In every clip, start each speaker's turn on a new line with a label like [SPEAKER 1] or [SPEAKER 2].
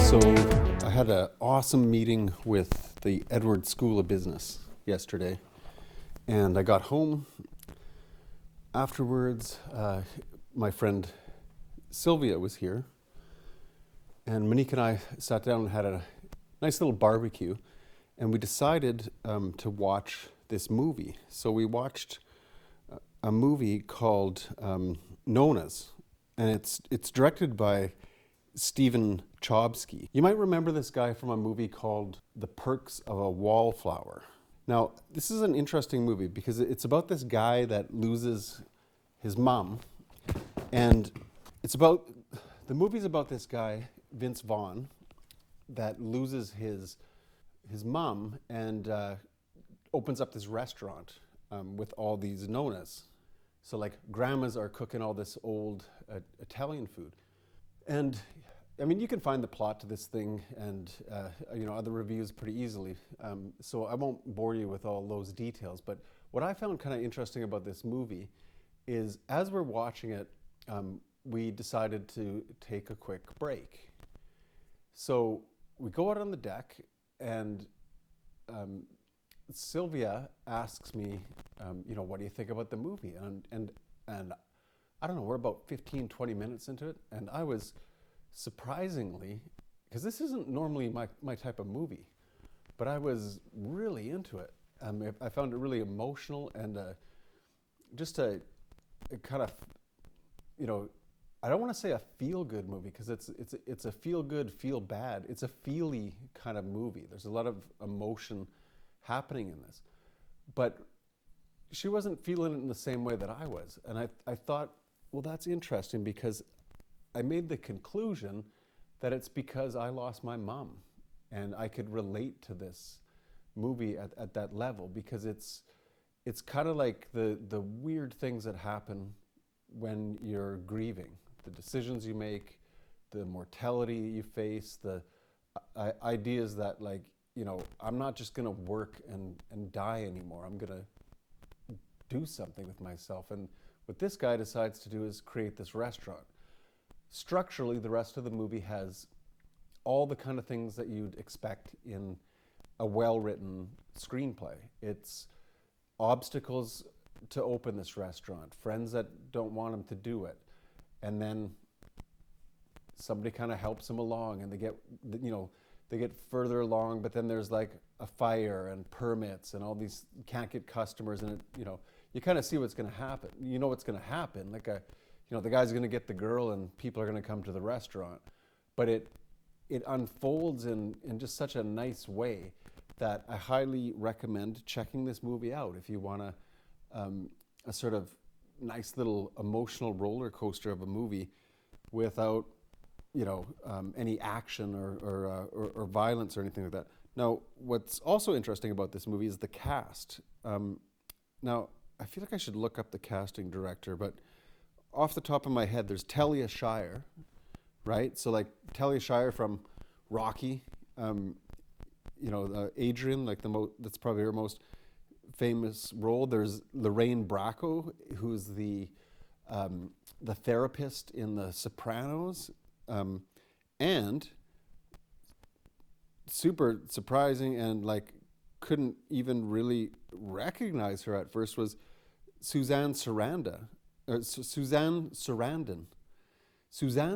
[SPEAKER 1] So I had an awesome meeting with the Edward School of Business yesterday, and I got home afterwards. My friend Sylvia was here, and Monique and I sat down and had a nice little barbecue, and we decided to watch this movie. So we watched a movie called Nonnas, and it's directed by Stephen Chbosky. You might remember this guy from a movie called The Perks of a Wallflower. Now, this is an interesting movie because it's about this guy that loses his mom, and the movie's about this guy, Vince Vaughn, that loses his mom and opens up this restaurant with all these Nonnas. So like grandmas are cooking all this old Italian food. And I mean, you can find the plot to this thing and other reviews pretty easily. So I won't bore you with all those details. But what I found kind of interesting about this movie is as we're watching it, we decided to take a quick break. So we go out on the deck, and Sylvia asks me, what do you think about the movie? And I don't know, we're about 15, 20 minutes into it, and I was surprisingly, because this isn't normally my type of movie, but I was really into it. I found it really emotional and just a kind of, I don't want to say a feel-good movie because it's a feel-good, feel-bad. It's a feely kind of movie. There's a lot of emotion happening in this, but she wasn't feeling it in the same way that I was, and I thought, well, that's interesting because I made the conclusion that it's because I lost my mom, and I could relate to this movie at that level because it's kind of like the weird things that happen when you're grieving, the decisions you make, the mortality you face, the ideas that I'm not just gonna work and die anymore. I'm gonna do something with myself. And what this guy decides to do is create this restaurant. Structurally, the rest of the movie has all the kind of things that you'd expect in a well-written screenplay. It's obstacles to open this restaurant, friends that don't want him to do it, and then somebody kind of helps him along, and they get further along, but then there's like a fire and permits and all these, you can't get customers, and you kind of see what's going to happen. You know what's going to happen. The guy's going to get the girl and people are going to come to the restaurant. But it unfolds in just such a nice way that I highly recommend checking this movie out if you want a sort of nice little emotional roller coaster of a movie without any action or violence or anything like that. Now, what's also interesting about this movie is the cast. Now, I feel like I should look up the casting director, but off the top of my head, there's Talia Shire, right? So like Talia Shire from Rocky, Adrian, that's probably her most famous role. There's Lorraine Bracco, who's the therapist in The Sopranos, and super surprising and couldn't even really recognize her at first was Suzanne Sarandon. Suzanne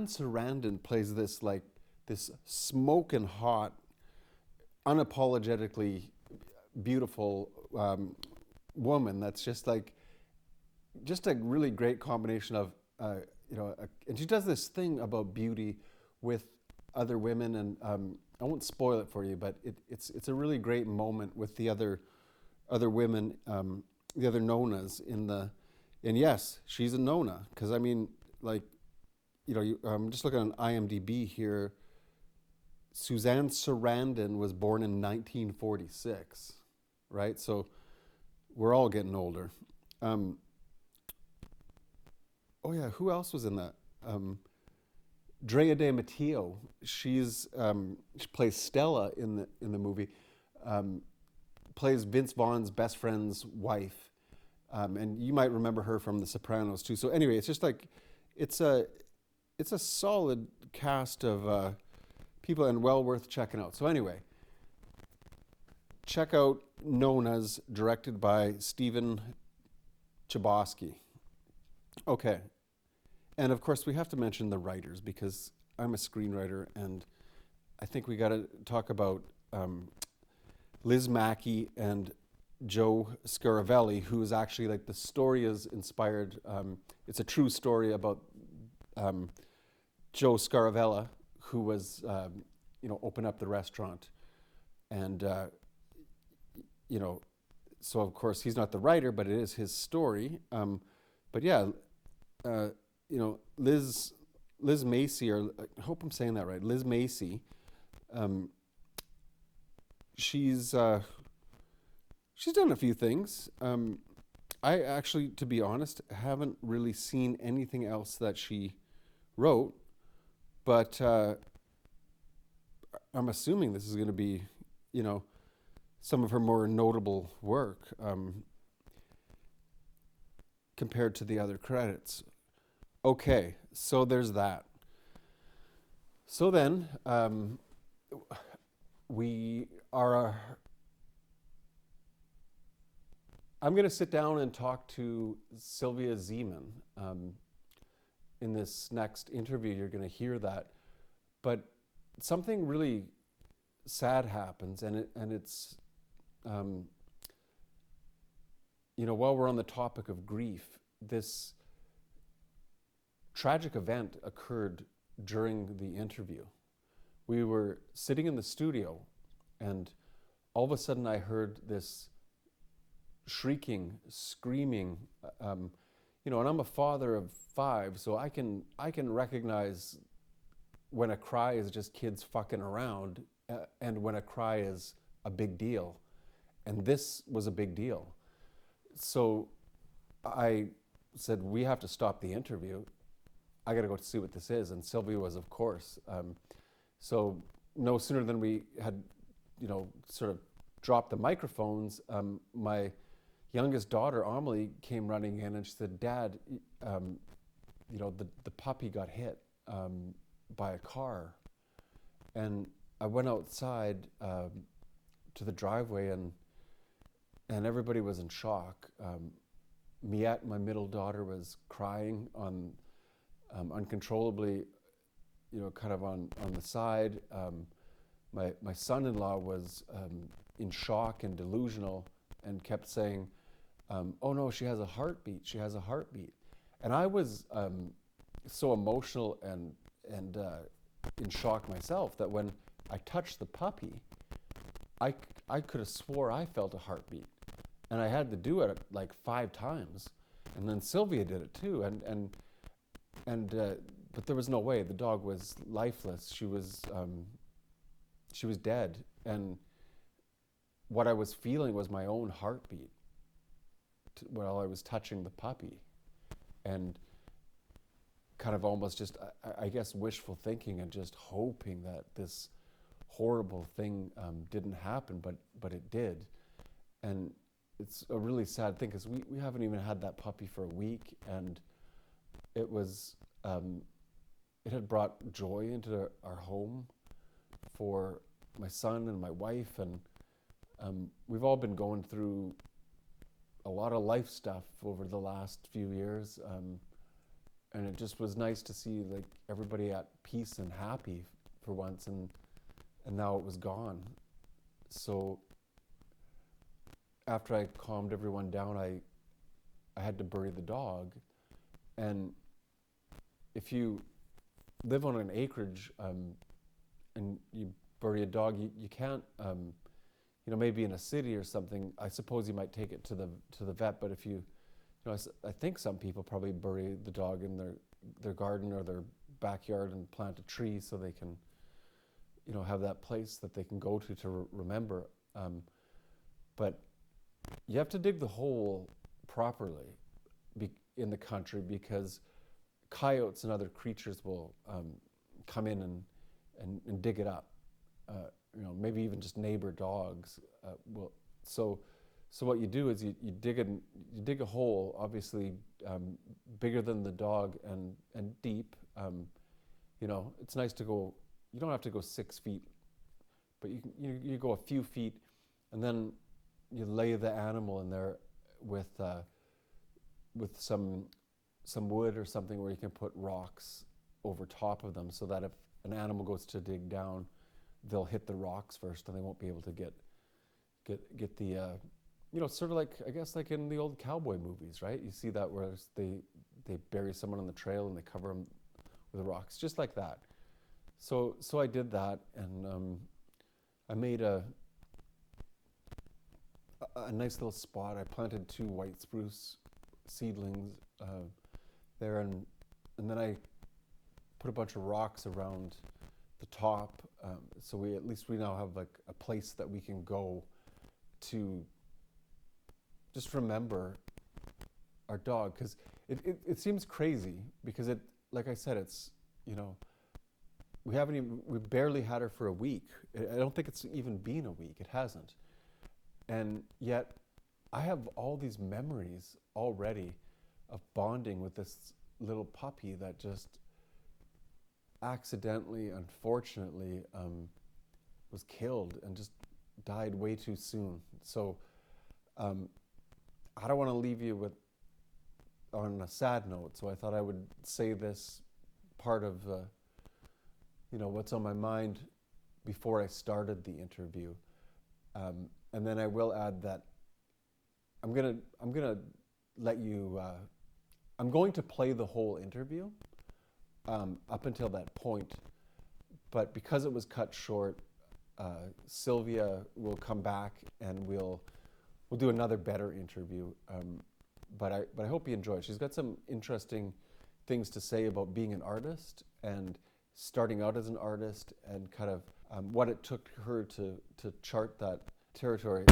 [SPEAKER 1] Sarandon plays this smoking hot, unapologetically beautiful woman that's just a really great combination of and she does this thing about beauty with other women, and I won't spoil it for you, but it's a really great moment with the other women, the other Nonnas and yes, she's a Nonna, because I'm just looking on IMDb here. Suzanne Sarandon was born in 1946, right? So we're all getting older. Oh yeah, who else was in that? Drea De Matteo. She plays Stella in the movie. Plays Vince Vaughn's best friend's wife. And you might remember her from The Sopranos too. So anyway, it's just it's a solid cast of people, and well worth checking out. So anyway, check out Nonnas, directed by Stephen Chbosky. Okay. And of course, we have to mention the writers, because I'm a screenwriter, and I think we got to talk about Liz Mackey and Joe Scaravelli, who is actually, like, the story is inspired. It's a true story about Joe Scaravella, who was, opened up the restaurant. And, so of course he's not the writer, but it is his story. But yeah, Liz Macy, or I hope I'm saying that right, Liz Macy, she's done a few things. I actually, to be honest, haven't really seen anything else that she wrote, but I'm assuming this is going to be, some of her more notable work compared to the other credits. Okay, so there's that. So then, I'm going to sit down and talk to Sylvia Zeman. In this next interview, you're going to hear that. But something really sad happens, and it's, while we're on the topic of grief, this tragic event occurred during the interview. We were sitting in the studio, and all of a sudden I heard this shrieking, screaming, and I'm a father of 5, so I can recognize when a cry is just kids fucking around, and when a cry is a big deal. And this was a big deal. So I said, we have to stop the interview. I got to go see what this is. And Sylvia was, of course. So no sooner than we had, sort of dropped the microphones, my youngest daughter, Amelie, came running in, and she said, Dad, the puppy got hit by a car. And I went outside to the driveway, and everybody was in shock. Miette, my middle daughter, was crying uncontrollably, kind of on the side. My son-in-law was in shock and delusional, and kept saying, oh no, she has a heartbeat, she has a heartbeat. And I was so emotional and in shock myself that when I touched the puppy, I could have swore I felt a heartbeat. And I had to do it like 5 times. And then Sylvia did it too. But there was no way. The dog was lifeless. She was dead. And what I was feeling was my own heartbeat while I was touching the puppy. And kind of almost just, I guess, wishful thinking and just hoping that this horrible thing didn't happen, but it did. And it's a really sad thing, because we haven't even had that puppy for a week, and it was, it had brought joy into our home for my son and my wife, and we've all been going through a lot of life stuff over the last few years, and it just was nice to see, like, everybody at peace and happy for once, and now it was gone. So after I calmed everyone down, I had to bury the dog. And if you live on an acreage and you bury a dog, you can't, maybe in a city or something, I suppose you might take it to the vet, but if I think some people probably bury the dog in their garden or their backyard and plant a tree so they can, have that place that they can go to remember. But you have to dig the hole properly in the country, because coyotes and other creatures will come in and dig it up. Maybe even just neighbor dogs will. So what you do is you dig a hole, obviously bigger than the dog and deep. It's nice to go you don't have to go 6 feet, but you go a few feet, and then you lay the animal in there with some wood or something where you can put rocks over top of them, so that if an animal goes to dig down, they'll hit the rocks first, and they won't be able to get the sort of like, I guess, like in the old cowboy movies, right? You see that where they bury someone on the trail and they cover them with rocks, just like that. So I did that, and I made a nice little spot. I planted 2 white spruce seedlings there, and then I put a bunch of rocks around the top, so we now have like a place that we can go to just remember our dog, because it seems crazy, because it, like I said, it's, we barely had her for a week. I don't think it's even been a week. It hasn't. And yet I have all these memories already of bonding with this little puppy that just accidentally, unfortunately, was killed and just died way too soon. So I don't want to leave you on a sad note, so I thought I would say this part of what's on my mind before I started the interview, and then I will add that I'm gonna let you. I'm going to play the whole interview up until that point, but because it was cut short, Sylvia will come back and we'll do another better interview. But I hope you enjoy it. She's got some interesting things to say about being an artist and starting out as an artist, and kind of what it took her to chart that territory.